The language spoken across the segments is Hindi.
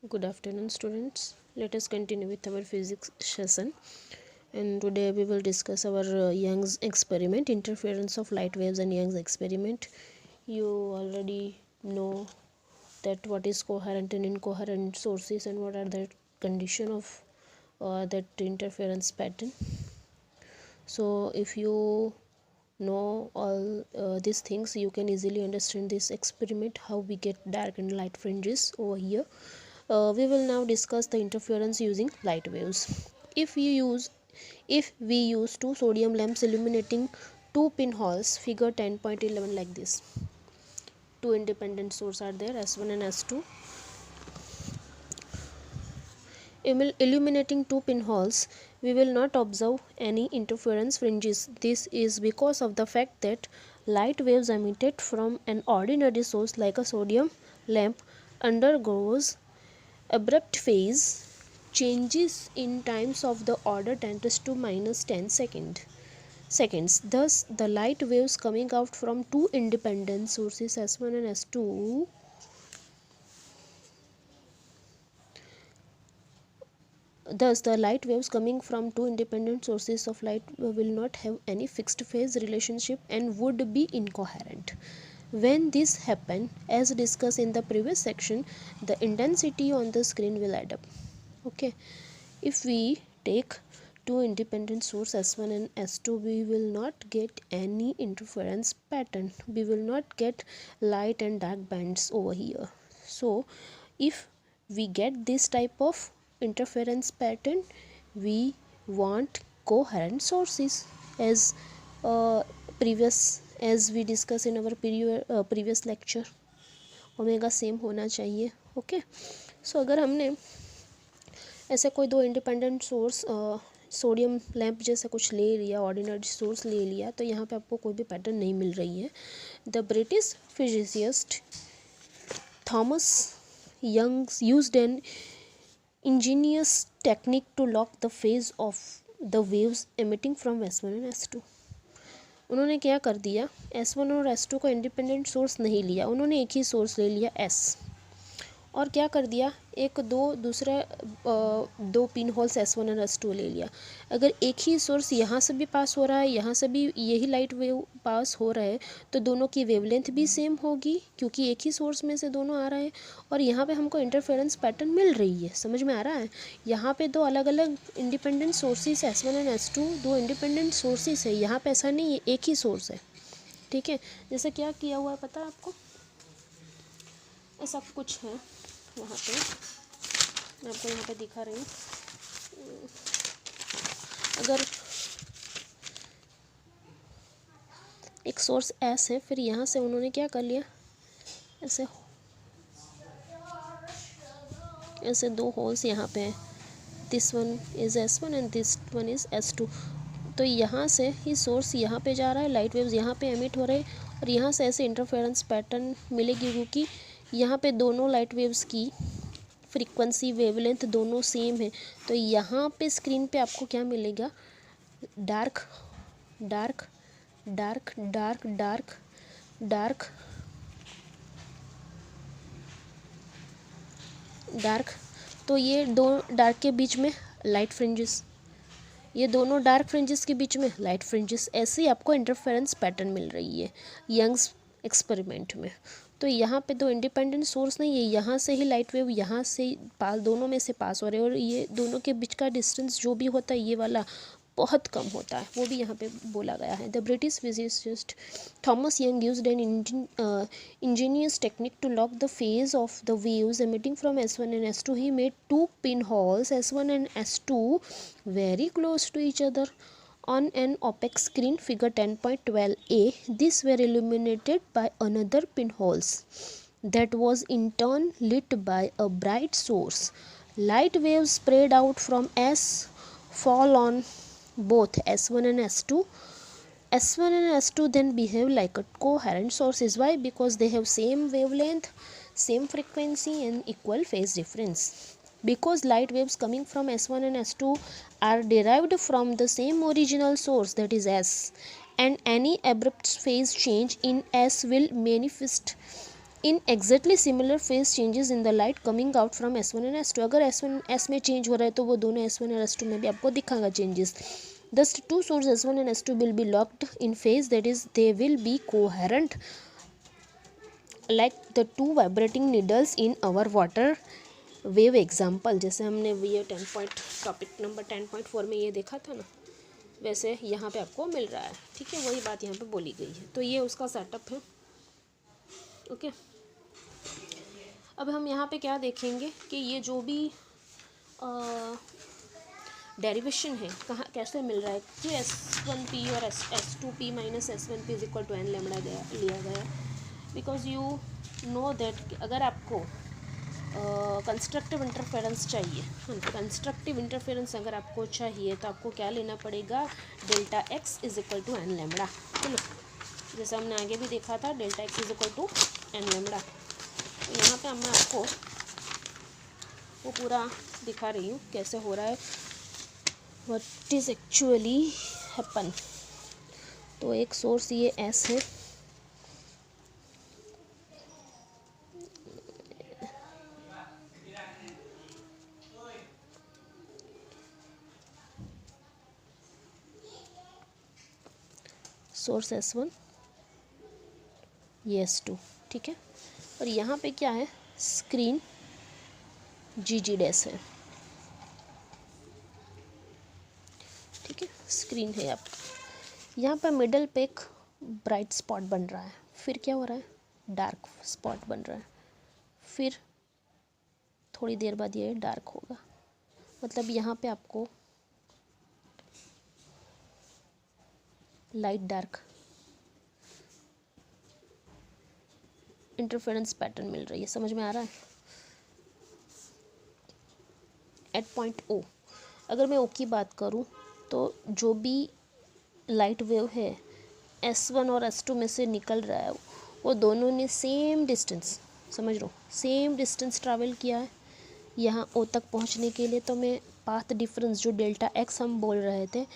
Good afternoon, students. Let us continue with our physics session. And today we will discuss our Young's experiment, interference of light waves and Young's experiment. You already know that what is coherent and incoherent sources and what are the condition of that interference pattern. So if you know all these things, you can easily understand this experiment, how we get dark and light fringes over here. We will now discuss the interference using light waves. If we use two sodium lamps illuminating two pinholes, figure 10.11, like this. Two independent sources are there, S1 and S2. Illuminating two pinholes, we will not observe any interference fringes. This is because of the fact that light waves emitted from an ordinary source like a sodium lamp undergoes abrupt phase changes in times of the order 10 to minus 10 seconds. Thus, the light waves coming out from two independent sources S1 and S2 Thus, the light waves coming from two independent sources of light will not have any fixed phase relationship and would be incoherent. When this happens, as discussed in the previous section, the intensity on the screen will add up. Okay, if we take two independent sources S1 and S2, we will not get any interference pattern. We will not get light and dark bands over here. So if we get this type of interference pattern, we want coherent sources, as as we discussed in our previous lecture. Omega same होना चाहिए. ओके, सो अगर हमने ऐसे कोई दो इंडिपेंडेंट सोर्स सोडियम लैंप जैसा कुछ ले लिया, ऑर्डिनरी सोर्स ले लिया, तो यहाँ पे आपको कोई भी पैटर्न नहीं मिल रही है. The British physicist Thomas young used N ingenious technique to lock the phase of the waves emitting from S1 and S2. उन्होंने क्या कर दिया, S1 और S2 का इंडिपेंडेंट सोर्स नहीं लिया, उन्होंने एक ही सोर्स ले लिया S, और क्या कर दिया, एक दो पिन होल्स S1 और S2 ले लिया. अगर एक ही सोर्स यहाँ से भी पास हो रहा है, यहाँ से भी यही लाइट वेव पास हो रहा है, तो दोनों की वेवलेंथ भी सेम होगी, क्योंकि एक ही सोर्स में से दोनों आ रहे हैं. और यहाँ पे हमको इंटरफेरेंस पैटर्न मिल रही है. समझ में आ रहा है? यहाँ पे दो अलग अलग independent sources S1 and S2, दो इंडिपेंडेंट सोर्सेस है. यहाँ पे ऐसा नहीं है, एक ही सोर्स है. ठीक है, जैसे क्या किया हुआ है पता है आपको, ऐसा कुछ है वहाँ पे, मैं आपको यहाँ पे दिखा रही हूँ. अगर एक सोर्स S है, फिर यहाँ से उन्होंने क्या कर लिया, ऐसे दो होल्स यहाँ पे हैं. This one is S1 and this one is S2. तो यहाँ से ही सोर्स यहाँ पे जा रहा है, लाइट वेव्स यहाँ पे एमिट हो रहे हैं, और यहाँ से ऐसे इंटरफेरेंस पैटर्न मिलेगी, क्योंकि यहाँ पे दोनों लाइट वेव्स की फ्रीक्वेंसी वेवलेंथ दोनों सेम है. तो यहाँ पे स्क्रीन पे आपको क्या मिलेगा, dark dark dark dark dark dark dark. तो ये दो डार्क के बीच में लाइट फ्रिंजेस, ये दोनों डार्क फ्रिंजेस के बीच में लाइट फ्रिंजेस, ऐसे ही आपको इंटरफेरेंस पैटर्न मिल रही है यंग्स एक्सपेरिमेंट में. तो यहाँ पे दो इंडिपेंडेंट सोर्स नहीं है, यहाँ से ही लाइट वेव यहाँ से पास, दोनों में से पास हो रहे हैं, और ये दोनों के बीच का डिस्टेंस जो भी होता है ये वाला बहुत कम होता है, वो भी यहाँ पे बोला गया है. The British physicist Thomas young used N ingenious technique to lock the phase of the waves emitting from S1 and S2. He made two pinholes S1 and S2 very close to each other on an opaque screen, figure 10.12a. These were illuminated by another pinholes that was in turn lit by a bright source. Light waves spread out from S fall on both S1 and S2. S1 and S2 then behave like a coherent sources. Why? Because they have same wavelength, same frequency and equal phase difference. Because light waves coming from S1 and S2 are derived from the same original source, that is S, and any abrupt phase change in S will manifest in exactly similar phase changes in the light coming out from S1 and S2। अगर S1 S में चेंज हो रहा है तो वो दोनों S1 और S2 में भी आपको दिखाएगा changes. Thus two source S1 and S2 will be locked in phase, that is they will be coherent like the two vibrating needles in our water wave example. जैसे हमने ये 10 पॉइंट टॉपिक नंबर 10.4 में ये देखा था ना, वैसे यहाँ पे आपको मिल रहा है। ठीक है, वही बात यहाँ पे बोली गई है। तो ये उसका सेटअप है। ओके, अब हम यहाँ पे क्या देखेंगे कि ये जो भी डेरिवेशन है कहाँ कैसे मिल रहा है कि S1P और S2P minus S1P is equal to n lambda लिया गया, बिकॉज यू नो दैट अगर आपको कंस्ट्रक्टिव इंटरफेरेंस चाहिए, कंस्ट्रक्टिव इंटरफेरेंस अगर आपको चाहिए तो आपको क्या लेना पड़ेगा, delta x is equal to n lambda. चलो, जैसे हमने आगे भी देखा था delta x is equal to n lambda. तो यहाँ पे मैं आपको वो पूरा दिखा रही हूँ कैसे हो रहा है, व्हाट इज़ एक्चुअली हैपन। तो एक सोर्स ये S है, सोर्स S1, ये S2। ठीक है, और यहाँ पे क्या है, स्क्रीन GG डैश है। ठीक है, स्क्रीन है आप यहाँ पर मिडल पे एक ब्राइट स्पॉट बन रहा है, फिर क्या हो रहा है, डार्क स्पॉट बन रहा है, फिर थोड़ी देर बाद ये डार्क होगा। मतलब यहाँ पे आपको लाइट डार्क इंटरफेरेंस पैटर्न मिल रही है। समझ में आ रहा है। एट पॉइंट O अगर मैं O की बात करूँ तो जो भी लाइट वेव है S1 और S2 में से निकल रहा है वो दोनों ने सेम डिस्टेंस, समझ लो सेम डिस्टेंस ट्रैवल किया है यहाँ O तक पहुँचने के लिए। तो मैं पाथ डिफरेंस जो डेल्टा x हम बोल रहे थे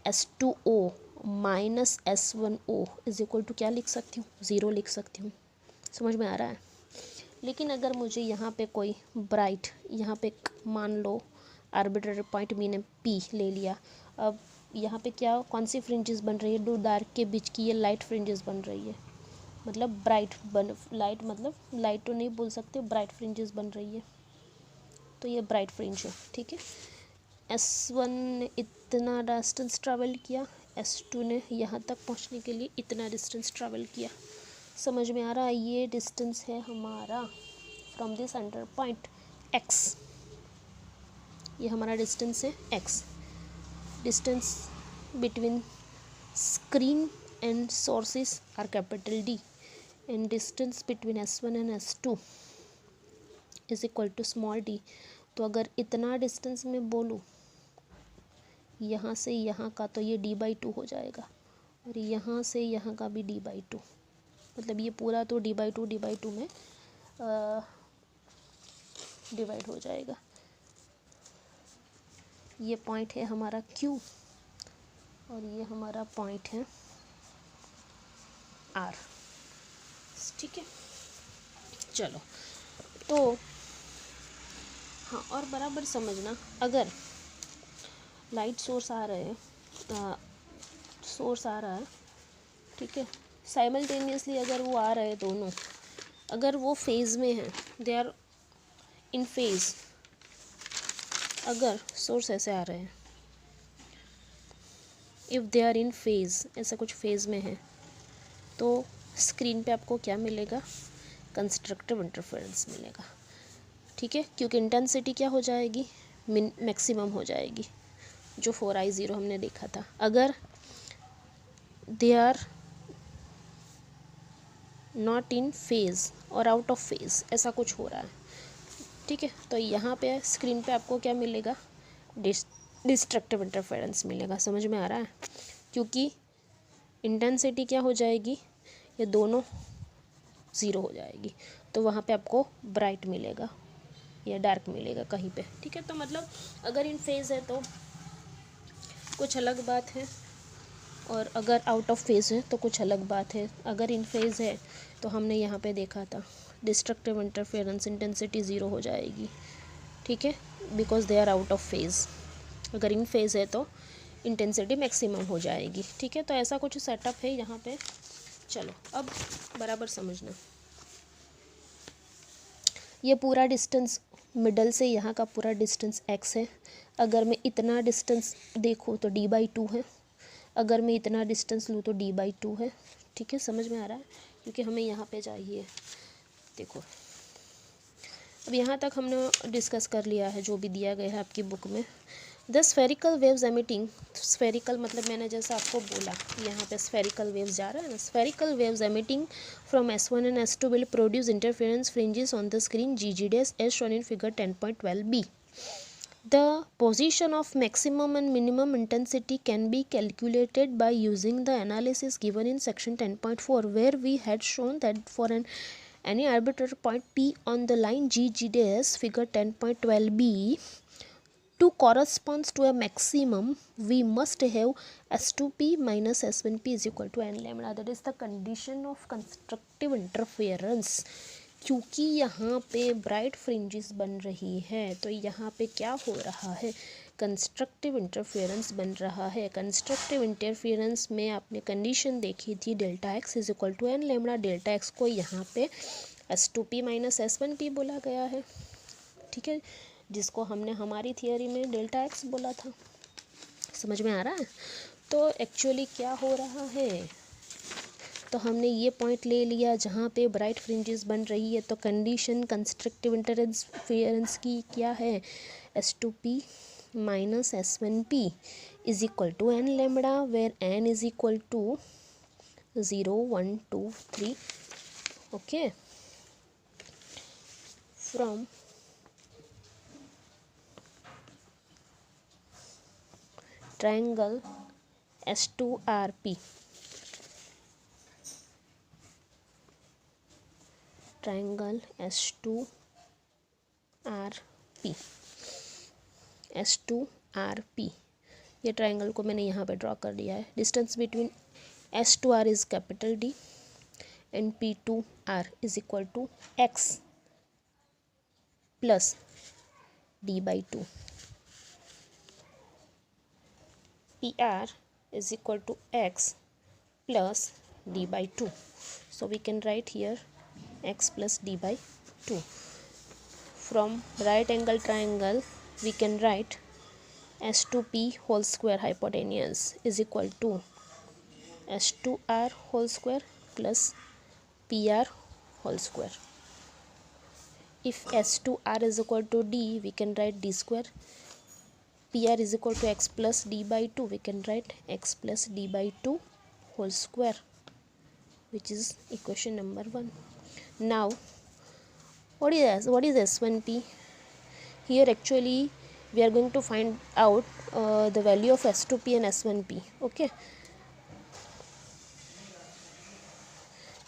S2O minus S1O is equal to क्या लिख सकती हूँ, 0 लिख सकती हूँ। समझ में आ रहा है। लेकिन अगर मुझे यहाँ पे कोई ब्राइट, यहाँ पे मान लो आर्बिट्रेरी पॉइंट मैंने P ले लिया, अब यहाँ पे क्या कौन सी फ्रिंजेस बन रही है, दो डार्क के बीच की ये लाइट फ्रिंजेस बन रही है, मतलब ब्राइट लाइट, मतलब लाइट तो नहीं बोल सकते, ब्राइट फ्रिंजेस बन रही है। तो ये ब्राइट फ्रिंज है। ठीक है, S1 ने इतना डिस्टेंस ट्रैवल किया, S2 ने यहाँ तक पहुँचने के लिए इतना डिस्टेंस ट्रैवल किया। समझ में आ रहा है। ये डिस्टेंस है हमारा from this centre point x, ये हमारा डिस्टेंस है x। Distance between screen and sources are capital D and distance between S1 and S2 is equal to small d। तो अगर इतना डिस्टेंस में बोलूँ यहाँ से यहाँ का, तो ये d/2 हो जाएगा, और यहाँ से यहाँ का भी d/2, मतलब ये पूरा तो d/2 में डिवाइड हो जाएगा। ये पॉइंट है हमारा Q और ये हमारा पॉइंट है R। ठीक है, चलो तो हाँ, और बराबर समझना, अगर लाइट सोर्स आ रहे हैं, सोर्स आ रहा है, ठीक है, साइमल्टेनियसली अगर वो आ रहे हैं दोनों, अगर वो फेज़ में हैं, दे आर इन फेज़, अगर सोर्स ऐसे आ रहे हैं, if they are in phase, ऐसा कुछ फेज़ में है, तो स्क्रीन पे आपको क्या मिलेगा, कंस्ट्रक्टिव इंटरफेरेंस मिलेगा। ठीक है, क्योंकि इंटेंसिटी क्या हो जाएगी, मैक्सिमम हो जाएगी, जो 4I0 हमने देखा था। अगर they are not in phase और आउट ऑफ फेज़, ऐसा कुछ हो रहा है, ठीक है, तो यहाँ पे स्क्रीन पे आपको क्या मिलेगा, डिस्ट्रक्टिव इंटरफेरेंस मिलेगा। समझ में आ रहा है, क्योंकि इंटेंसिटी क्या हो जाएगी, ये दोनों 0 हो जाएगी, तो वहाँ पे आपको ब्राइट मिलेगा या डार्क मिलेगा कहीं पे। ठीक है, तो मतलब अगर इन फेज़ है तो कुछ अलग बात है, और अगर आउट ऑफ फेज़ है तो कुछ अलग बात है। अगर इन फेज़ है तो हमने यहाँ पे देखा था डिस्ट्रक्टिव इंटरफेरेंस इंटेंसिटी ज़ीरो हो जाएगी, ठीक है, because they are out of phase. अगर इन फेज़ है तो इंटेंसिटी मैक्सिमम हो जाएगी, ठीक है। तो ऐसा कुछ सेटअप है यहाँ पे। चलो अब बराबर समझना, ये पूरा डिस्टेंस मिडल से यहाँ का पूरा डिस्टेंस x है। अगर मैं इतना डिस्टेंस देखूँ तो d/2 है, अगर मैं इतना डिस्टेंस लूँ तो d/2 है, ठीक है। समझ में आ रहा है, क्योंकि हमें यहाँ पे चाहिए। देखो अब यहाँ तक हमने डिस्कस कर लिया है जो भी दिया गया है आपकी बुक में। The spherical waves emitting, spherical मतलब मैंने जैसा आपको बोला यहाँ पे स्फेरिकल वेव्स जा रहा है ना, spherical waves emitting from S1 and S2 will produce interference fringes on the screen GG dash as shown in figure 10.12b. The position of maximum and minimum intensity can be calculated by using the analysis given in section 10.4, where we had shown that for any arbitrary point P on the line GG dash figure 10.12b to corresponds to a maximum, we must have S2P minus S1P is equal to n lambda. That is the condition of constructive interference. क्योंकि यहाँ पे ब्राइट फ्रिंजेस बन रही है तो यहाँ पे क्या हो रहा है, कंस्ट्रक्टिव इंटरफेरेंस बन रहा है। कंस्ट्रक्टिव इंटरफेरेंस में आपने कंडीशन देखी थी delta x is equal to n lambda. Delta x को यहाँ पे S2P माइनस S1P बोला गया है, ठीक है, जिसको हमने हमारी थियोरी में डेल्टा एक्स बोला था। समझ में आ रहा है। तो एक्चुअली क्या हो रहा है, तो हमने ये पॉइंट ले लिया जहाँ पे ब्राइट फ्रिंजेस बन रही है, तो कंडीशन कंस्ट्रक्टिव इंटरफेरेंस की क्या है, S2P minus S1P is equal to n lambda, where n is equal to 0 1 2 3, okay. From triangle S2RP, triangle S2RP, S2RP, ये ट्राइंगल को मैंने यहाँ पे ड्रॉ कर दिया है। Distance between S2R is capital D and P2R is equal to x plus D/2, PR is equal to x plus D/2. So we can write here x plus D/2. From right angle triangle we can write S2P whole square hypotenuse is equal to S2R whole square plus PR whole square. If S2R is equal to D, we can write D square. PR is equal to x plus D/2, we can write x plus D/2 whole square, which is equation number 1. Now what is S1P? Here actually we are going to find out the value of S2P and S1P, okay.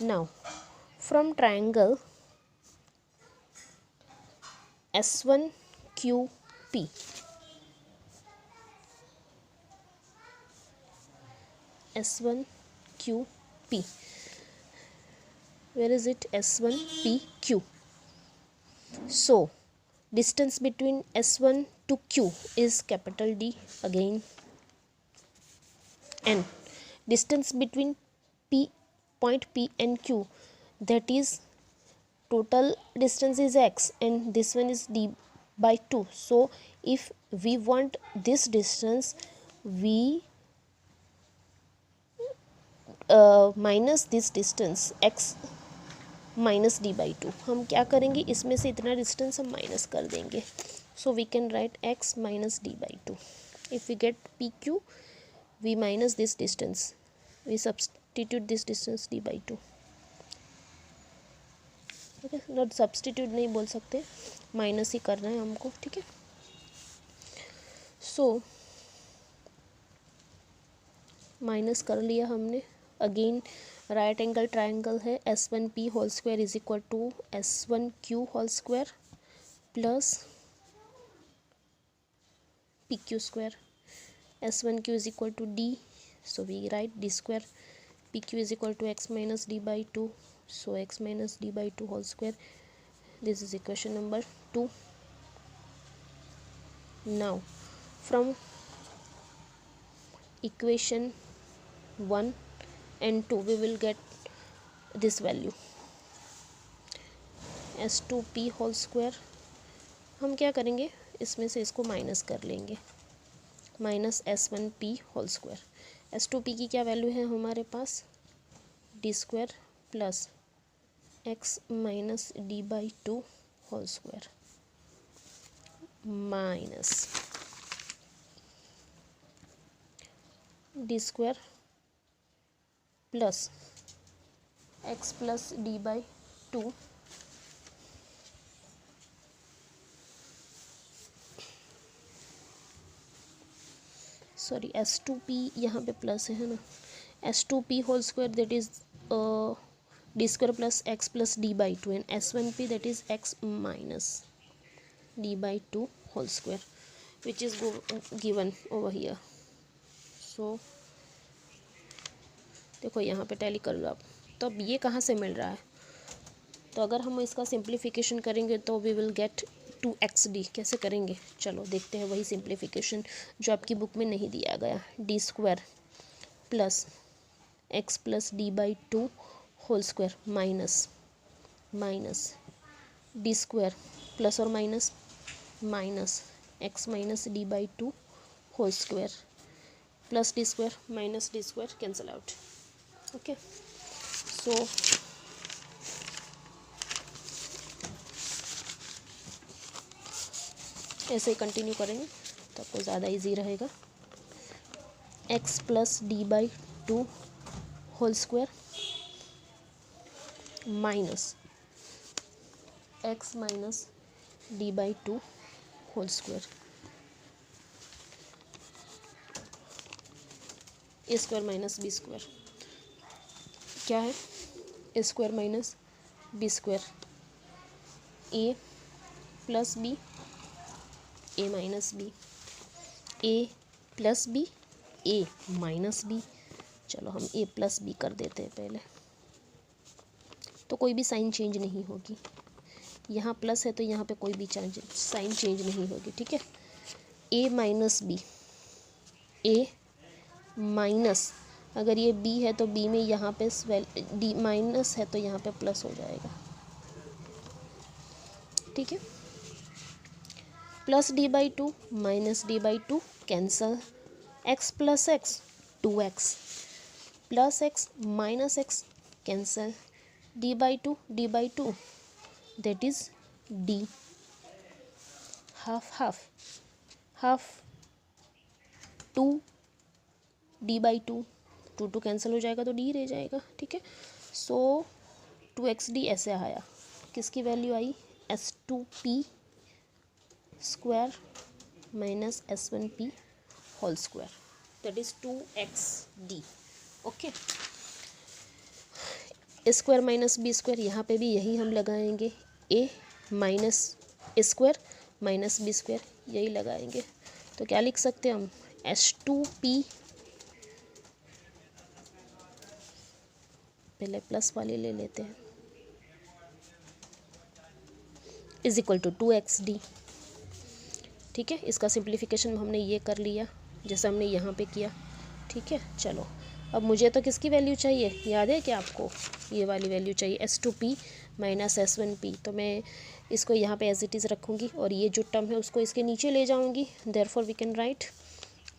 Now from triangle S1QP, S1QP, where is it, S1PQ. So distance between S1 to Q is capital D again, and distance between point P and Q, that is total distance is x and this one is D/2. So if we want this distance, we minus this distance x minus D/2, हम क्या करेंगे, इसमें से इतना डिस्टेंस हम माइनस कर देंगे। So we can write x minus D/2. If we get PQ, we minus this distance, we substitute this distance D/2, ठीक है। नॉट सब्सटीट्यूट नहीं बोल सकते, माइनस ही करना है हमको, ठीक है। सो माइनस कर लिया हमने। अगेन राइट एंगल ट्राइंगल है, S1P whole square is equal to S1Q whole square plus PQ square. S1Q is equal to D So we write d square pq is equal to x minus d by 2. So x minus d by 2 whole square. This is equation number 2. Now from equation 1 and 2 we will get this value s2p whole square. हम क्या करेंगे, इसमें से इसको माइनस कर लेंगे, minus s1p whole square. s2p की क्या वैल्यू है हमारे पास, D square plus x minus D by 2 whole square minus D square plus x plus D by 2 sorry s2p यहाँ पे प्लस है ना, s2p whole square that is D square plus x plus D by 2 and s1p that is x minus D by 2 whole square which is given over here. So देखो यहाँ पे टैली कर लो आप. तो अब ये कहाँ से मिल रहा है, तो अगर हम इसका सिंप्लीफिकेशन करेंगे तो वी विल गेट 2xd. कैसे करेंगे, चलो देखते हैं वही सिंप्लीफिकेशन जो आपकी बुक में नहीं दिया गया. D square plus x plus D by 2 whole square minus minus D square plus और minus minus x minus D by 2 whole square plus D square minus D square cancel out. Okay, so ऐसे ही कंटिन्यू करेंगे तो आपको ज़्यादा इजी रहेगा. x plus D by 2 whole square minus x minus D by 2 whole square A square minus B square. क्या है, A square minus B square, A plus B A minus B, A plus B A minus B. चलो हम ए प्लस बी कर देते हैं पहले, तो कोई भी साइन चेंज नहीं होगी. यहाँ प्लस है तो यहाँ पे कोई भी साइन चेंज नहीं होगी. ठीक है, ए माइनस बी, ए माइनस, अगर ये बी है तो बी में यहाँ पे डी माइनस है तो यहाँ पे प्लस हो जाएगा. ठीक है, plus D by 2 minus D by 2 cancel, x plus x 2x plus x minus x cancel, D by 2 that is d, half half half 2 D by 2 2 cancel हो जाएगा तो d रह जाएगा. ठीक है, सो 2xd ऐसे आया, किसकी वैल्यू आई, s2p square minus s1p whole square that is 2xd. Okay, A square minus B square, यहाँ पे भी यही हम लगाएंगे, a minus A square minus B square यही लगाएंगे. तो क्या लिख सकते हैं हम, s2p पहले प्लस वाले ले लेते हैं इज इक्वल टू 2xd. ठीक है, इसका सिंप्लीफिकेशन हमने ये कर लिया जैसे हमने यहाँ पे किया. ठीक है, चलो अब मुझे तो किसकी वैल्यू चाहिए, याद है कि आपको ये वाली वैल्यू चाहिए, s2p माइनस s1p. तो मैं इसको यहाँ पे एज इट इज़ रखूँगी और ये जो टर्म है उसको इसके नीचे ले जाऊँगी. Therefore we can write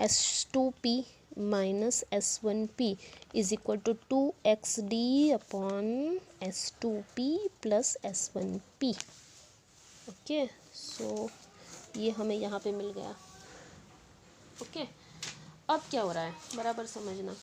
s2p minus s1p is equal to 2xd upon s2p plus s1p. Okay, so ये हमें यहाँ पे मिल गया. ओके, अब क्या हो रहा है बराबर समझना.